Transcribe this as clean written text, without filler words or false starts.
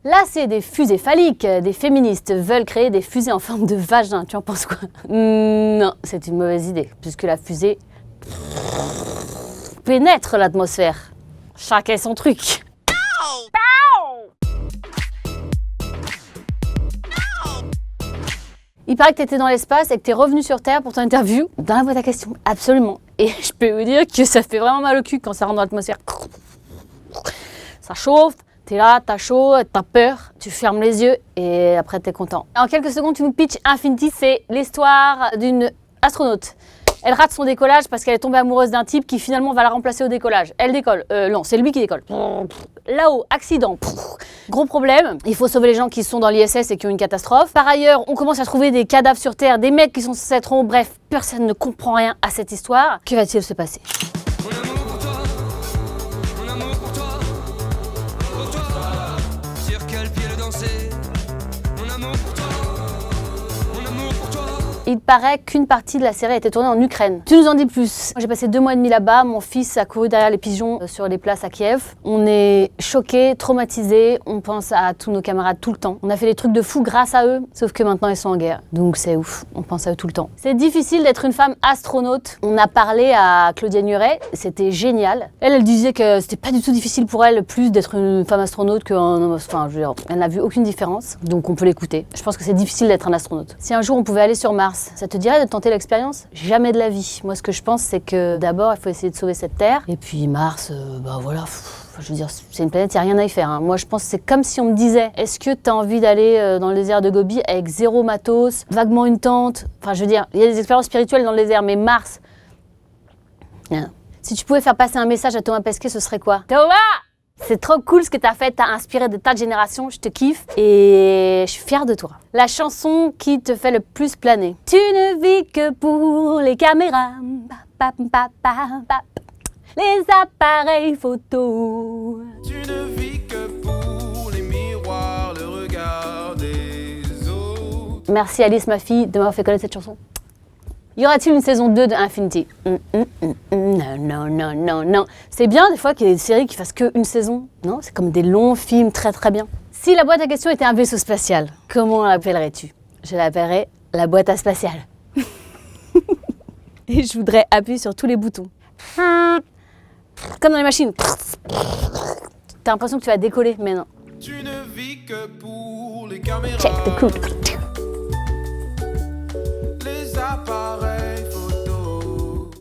Là, c'est des fusées phalliques. Des féministes veulent créer des fusées en forme de vagin. Tu en penses quoi? Non, c'est une mauvaise idée, puisque la fusée pénètre l'atmosphère. Chacun son truc. Il paraît que t'étais dans l'espace et que t'es revenu sur Terre pour ton interview dans la boîte à questions. Absolument. Et je peux vous dire que ça fait vraiment mal au cul quand ça rentre dans l'atmosphère. Ça chauffe, t'es là, t'as chaud, t'as peur, tu fermes les yeux et après t'es content. En quelques secondes, tu nous pitches Infinity, c'est l'histoire d'une astronaute. Elle rate son décollage parce qu'elle est tombée amoureuse d'un type qui finalement va la remplacer au décollage. Elle décolle. Non, c'est lui qui décolle. Là-haut, accident. Gros problème. Il faut sauver les gens qui sont dans l'ISS et qui ont une catastrophe. Par ailleurs, on commence à trouver des cadavres sur Terre, des mecs qui sont censés être en haut. Bref, personne ne comprend rien à cette histoire. Que va-t-il se passer? Il paraît qu'une partie de la série a été tournée en Ukraine. Tu nous en dis plus. J'ai passé 2 mois et demi là-bas, mon fils a couru derrière les pigeons sur les places à Kiev. On est choqués, traumatisés, on pense à tous nos camarades tout le temps. On a fait des trucs de fou grâce à eux, sauf que maintenant ils sont en guerre. Donc c'est ouf, on pense à eux tout le temps. C'est difficile d'être une femme astronaute. On a parlé à Claudia Nuret, c'était génial. Elle disait que c'était pas du tout difficile pour elle plus d'être une femme astronaute qu'un homme. Enfin, je veux dire, elle n'a vu aucune différence, donc on peut l'écouter. Je pense que c'est difficile d'être un astronaute. Si un jour on pouvait aller sur Mars, ça te dirait de tenter l'expérience? Jamais de la vie. Moi, ce que je pense, c'est que d'abord, il faut essayer de sauver cette Terre. Et puis Mars, voilà, je veux dire, c'est une planète, il n'y a rien à y faire. Hein. Moi, je pense que c'est comme si on me disait, est-ce que tu as envie d'aller dans le désert de Gobi avec 0 matos, vaguement une tente? Enfin, je veux dire, il y a des expériences spirituelles dans le désert, mais Mars... Non. Si tu pouvais faire passer un message à Thomas Pesquet, ce serait quoi? Thomas! C'est trop cool ce que t'as fait, t'as inspiré des tas de générations, je te kiffe et je suis fière de toi. La chanson qui te fait le plus planer. Tu ne vis que pour les caméras, les appareils photo. Tu ne vis que pour les miroirs, le regard des autres. Merci Alice, ma fille, de m'avoir fait connaître cette chanson. Y aura-t-il une saison 2 de Infinity? Non. C'est bien des fois qu'il y ait des séries qui fassent qu'une saison. Non, c'est comme des longs films très très bien. Si la boîte à questions était un vaisseau spatial, comment l'appellerais-tu? Je l'appellerais la boîte à spatiale. Et je voudrais appuyer sur tous les boutons. Comme dans les machines. T'as l'impression que tu vas décoller, mais non. Tu ne vis que pour les caméras. Check the cool.